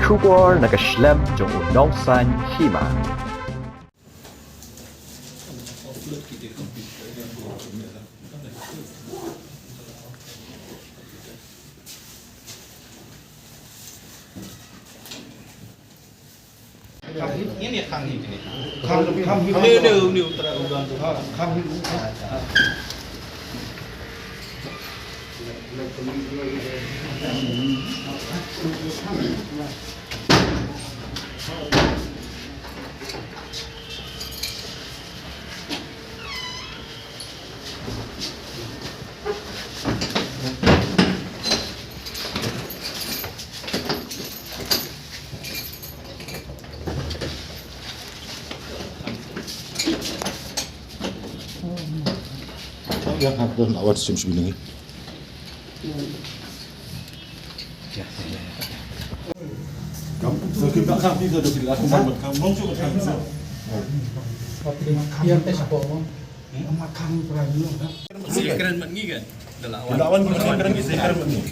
Kubor nakaslem jong unongsan hima. Ini khang ini. Khang New terulang tu. khang yang harus awat sim sebenarnya. Kamu kita kan bisa do bila aku mau kamu juga kan bisa. yang tes apa makan perahu kan Keren banget kan? Delawan. Lawan kita keren bisa keren ini.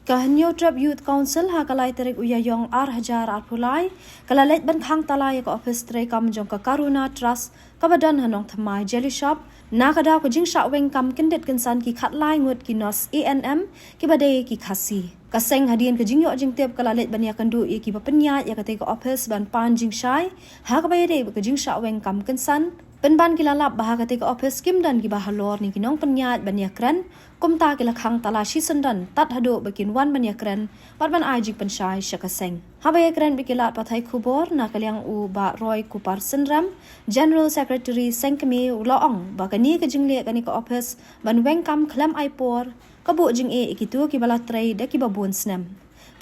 Kahanyo Trap Youth Council hakalai terik uyayong Hajar Arpulai kalalet ban khang talai ka office tray kam jong ka Karuna Trust kabadan hanong thamai jelly shop nakadaw ko jing sha weng kam kindet kinsan ki khatlai ngut ki nos ANM ki bade ki khasi kaseng hadien ka jingyo jing tep kalalet ban yakandu ki papanya ya ka te ka office ban pan jing shai ha ka bayade ka jing sha weng kam kinsan penban kilalap bahaga te ka office kim dan ki bahalor ni kinong penyat banyakran kumta kila khang talashi sendan tat hado bakin wan banyakran patban aji penshai syakaseng habay kran bikilat pathai khubor na kalyang u ba roy kupar senram general secretary sengkemi loong bakani ka jingle kani ka office ban wengkam khlam aipor kabu jing ikitu ki balatrai da ki babun snam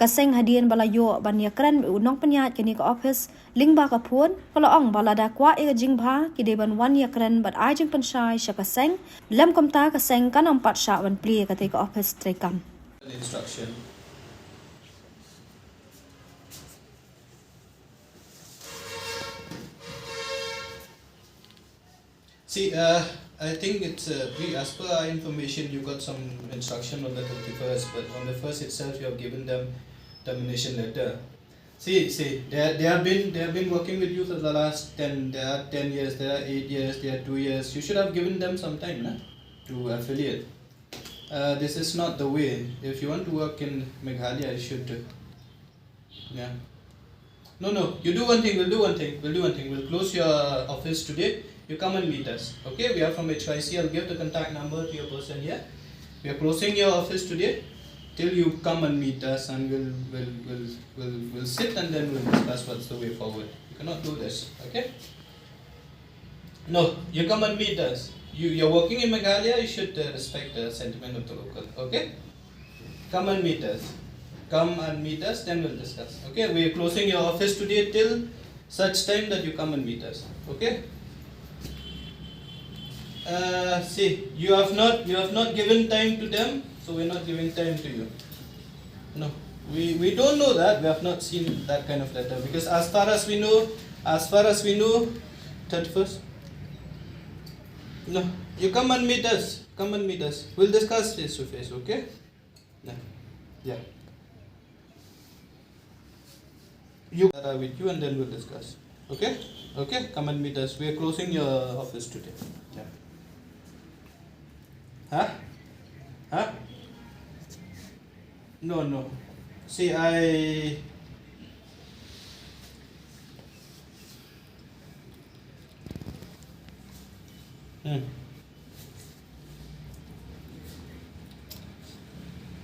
kaseng hadian balayo banyakran unong penyat kini ka office lingba ka phun kalaong balada kwa e jingba ki deban wan yakran bat ajing penshai syakaseng lam komta kaseng kanam pat sha wan pli ka te ka office trekam Instruction. See, I think it's as per our information, you got some instruction on the 31st, but on the 1st itself, you have given them termination letter. See, they have been working with you for the last 10 years, there are 8 years, there are 2 years. You should have given them some time, nah, to affiliate. This is not the way. If you want to work in Meghalaya, you should. Yeah. No. You do one thing. We'll do one thing. We'll close your office today. You come and meet us. Okay? We are from HYC. I'll give the contact number to your person here. We are closing your office today. Till you come and meet us, and we'll sit and then we'll discuss what's the way forward. You cannot do this. Okay? No. You come and meet us. You're working in Meghalaya, you should respect the sentiment of the local, okay? Come and meet us. Then we'll discuss. Okay, we're closing your office today till such time that you come and meet us. Okay? See, you have not given time to them, so we're not giving time to you. No. We don't know that. We have not seen that kind of letter because as far as we know, 31st. No, you come and meet us. We'll discuss face to face, okay? Yeah. You are with you and then we'll discuss. Okay? Okay, come and meet us. We are closing your office today. Yeah. Huh? No. See,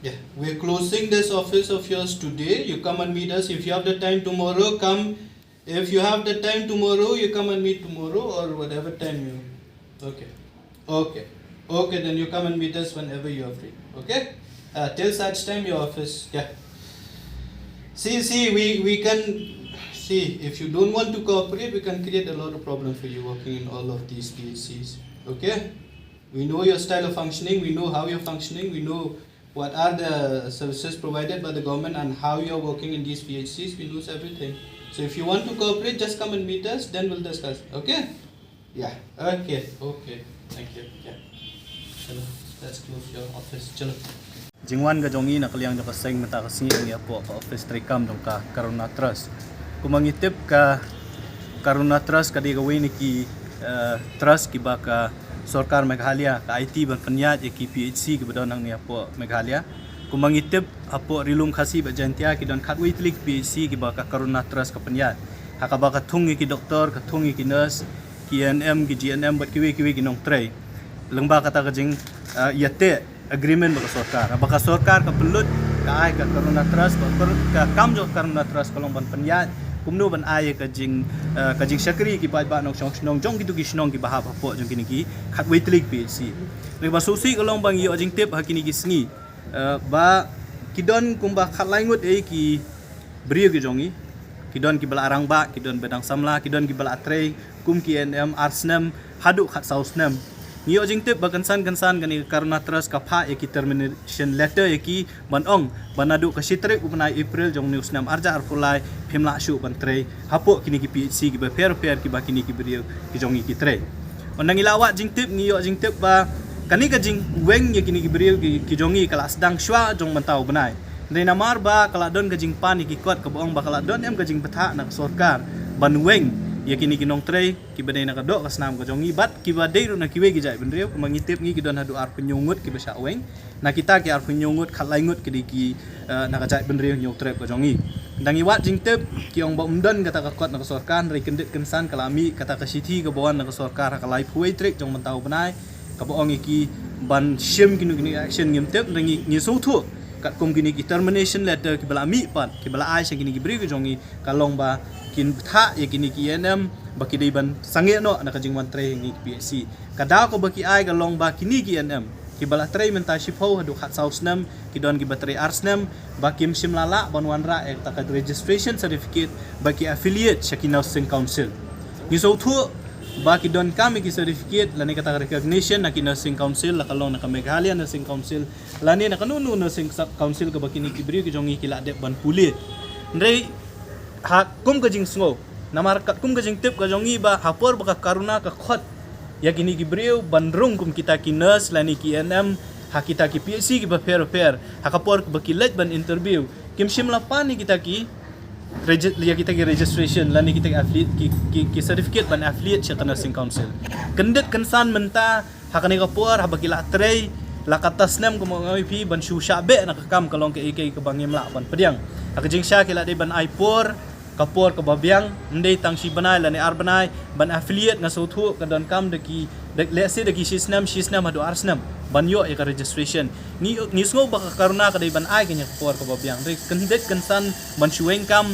Yeah, we're closing this office of yours today. You come and meet us. If you have the time tomorrow, come. If you have the time tomorrow, you come and meet tomorrow or whatever time you. Okay. Then you come and meet us whenever you are free. Okay. Till such time, your office. Yeah. See, we can see if you don't want to cooperate, we can create a lot of problems for you working in all of these PHCs. Okay. We know your style of functioning. We know how you're functioning. We know what are the services provided by the government and how you're working in these PHCs, we lose everything. So if you want to cooperate, just come and meet us, then we'll discuss. Okay? Yeah. Okay. Thank you. Yeah. Chalo, let's close your office. Chalo. Jingwan ga jongi na kaliang jaka seng mata ka singi ang po ka office trekam dong ka Karuna Trust. Kumangitip ka Karuna Trust ka di gawin ki trust ki ba ka Sarkar Meghalaya ka IT ban penyat ki PHC ki badon ang niya po Meghalaya. Kumangitip apo rilum khasi ba jantia ki don khatwi tlik PHC ki ba ka Karuna Trust ka penyat. Hakaba ka thungi ki doktor ka thungi ki nurse ki NM ki GNM bat kiwi ki nong tray. Lengba kata ka jing yate agreement baka Sarkar ka pelut ka ai ka Karuna Trust ka kamjo Karuna Trust ka long ban penyat kumno ban ai ka jing syakri ki ba nong snong jong gitu ki snong ki bahap po jong kini ki khatwei tlik PHC leba susi ka long bang yo jing tip hakini ki sngi ba kidon kumba khatlaingut ki brio ki jongi kidon ki bala arang ba kidon bedang samla kidon ki bala atre kum ki NM arsnem hadu khat sausnem Ngiyo jing tip ba kansan kani Karuna Trust ka pha ki termination letter ki banong banadu ka sitrik upnai April jong news nam arja arpulai phimla shu ban tre hapo kini ki PHC ki ba fair ki ba kini ki brio ki jongi ki tre onang ilawat jing tip ngiyo jing tip ba kani ka jing weng ye kini ki brio ki jongi kala sedang shwa jong mantau banai ndai namar ba kala don ka jing pan ki kot ka boong ba kala don em ka jing betha na Sarkar ban weng ya kini kinong tray kibadai na kadok kasnam ka jongi bat kibadai ru na kiwe gijai benreu kumangitip ngi kidon hadu ar penyungut ki basa weng na kita ki ar penyungut khatlaingut ki na kajai benreu nyong tray ka jongi dangi wat jingtep ki ong ba umdan kata ka kot na Sarkar ri kendet kensan kalami kata ka sithi ka bawan na Sarkar ka lai phuai trek jong mentau banai ka baong ki ban shim kinu action ngimtep ngi ngi suthu kat kum kini ki termination letter ki bala mi pat ki bala ai kini ki bri ka jongi kalong ba kin tha ye kini ki NM baki dei ban sange no na kajing wan tre ngi PHC kada ko baki ai ka long ba kini ki NM ki bala tre menta shipho hadu khat sausnam ki don ki batri arsnam baki msim lala ban wanra ek ta registration certificate baki affiliate Shakina Sing Council ni so thu baki don kami ki certificate lani kata recognition na ki nursing council la kalong na Meghalaya nursing council lani na kanunu nursing council ka baki ni ki bri ki jongi ki la de ban pulit ndrei ha kum ka jing sngo namar kat kum ka jing tip ka jongi ba hapor baka Karuna ka khot ya kini ki briu bandrung kum kita ki nurse lani ki NM ha kita ki PHC ki ba fair ha kapor ka baki let ban interview kim shimla pani kita ki kita ki registration lani kita ki affiliate ki certificate ban affiliate Shakina Nursing Council kendet kensan menta hakani kapor ha baki la tray la katasnem ko mo pi ban shu shabe na kakam kalong ke ek ke bangim la ban pediang akajing sha ke la de ban aipor kapor ke babiang ndei tang si banai la ne ar banai ban affiliate nga sothu ka don kam de ki let's say de ki shisnam hadu arsnam ban yo e ka registration ni sngo ba ka Karuna ka de ban ai ke nya kapor ke babiang de kendet kensan ban shueng kam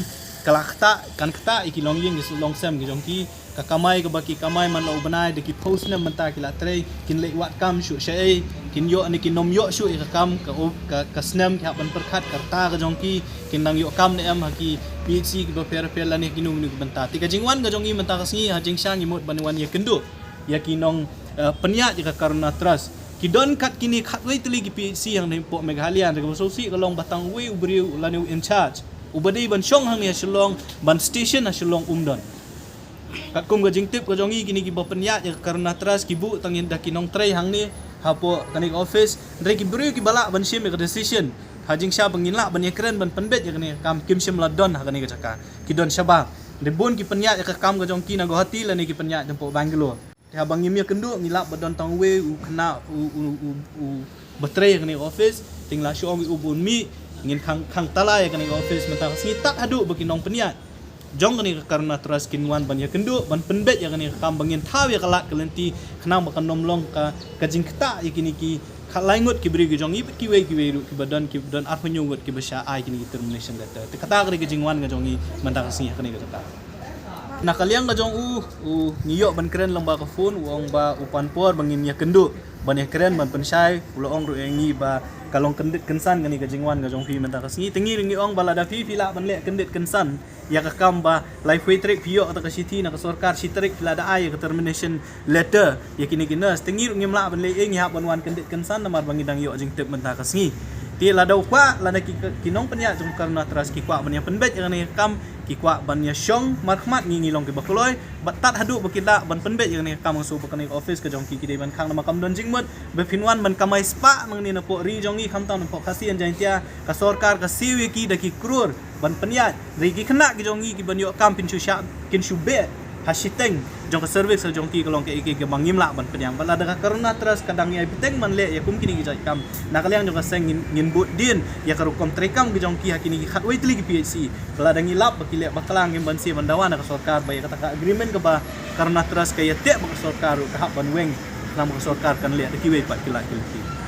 kalakta kan kata ikilong yeng long sam ki jongki kakamai ka baki kamai man lo banai de ki post na menta ki la tre kin le wat kam shu shai kin yo ani kin nom yo shu ka kam ka snam ki ban perkhat karta ka jongki kin nang yo kam ne am ha ki PHC ki ba fair la ne kinung ni benta ti ka jingwan ka jongi menta ka singi ha jing sang imot banwan ye kendu ya kinong penya ka Karuna Trust ki don kat kini khatwei tli ki PHC yang ne po Meghalaya ka sosi ka long batang we ubri lanu in charge ubadei ban shong hang ya shlong ban station ha shlong umdon kat kum ga jingtip ka jongi kini ki bapenya ya Karuna Trust ki bu tangin da kinong tray hang ni hapo kanik office ndre ki bru ki bala ban shim ka decision hajing sha bangin la ban ekren ban panbet ya kani kam kim shim la don ha kani ka chaka ki don shaba de bon ki penya ya ka kam ga jongki na Guwahati la ni ki penya jampo Bangalore ha bangim ya kendu ngila badon tang we u kena u batre kani office tingla shong u bun mi ngin khang tala ya kani office menta singi tak hadu bagi nong penya jong kani Karuna Trust kinwan ban ya kendu ban penbet ya kani kam bangin thaw ya kalat kelenti khnang bakan nomlong ka kajing kta ya kini ki khalaingut ki bri ki jong ibet ki we ki badan ar penyungut ki basa ai kini termination letter te kata kani ki jingwan ga jongi menta singi kani ka kata na kaliang ga jong ngiyo ban keren lamba ka phone wong ba upan por bangin ya kendu ban ya keren ban pensai ulong ru engi ba kalong kendet kensan kani ka jingwan ga jong fi menta ka singi tengi ringi ong bala da fi la ban le kendet kensan ya ka kam ba life way trick pio ata ka sithi na ka Sarkar sitrik la da ai ka termination letter ya kini kinas tengi ringi mla ban le engi ha ban wan kendet kensan namar bangidang yo jing tip menta ka singi ti la dau kwa la na kinong panya jong karna tras ki kwa banya penbet yang ni kam ki kwa banya syong markhmat ngi long ke bakloi batat hadu bakila ban penbet yang ni kam su bakani office ke jong ki kidai ban khang na makam don jingmut be finwan ban kamai spa mangni na po ri jong ngi kham taun po khasian jantia ka sarkar ka siwi ki da ki krur ban penya ri ki khna ki jong ngi ki ban yo kam pin chu sha kin shu be hasiteng jong ka service jong ki kalong ke ke mangim la ban penyang bala da karuna terus kadang ya piteng man le ya kum kini ki jai kam nakaliang jong ka seng ngin bud din ya karu kontrekam ki jong ki hakini ki khatwai tli ki PHC bala da ngilap bakile bakalang ngim ban si bandawan ka sarkar ba ya kata agreement ka ba karuna terus ka ya te ba sarkar ka ban weng nam ka sarkar kan le ki wei pat kila ki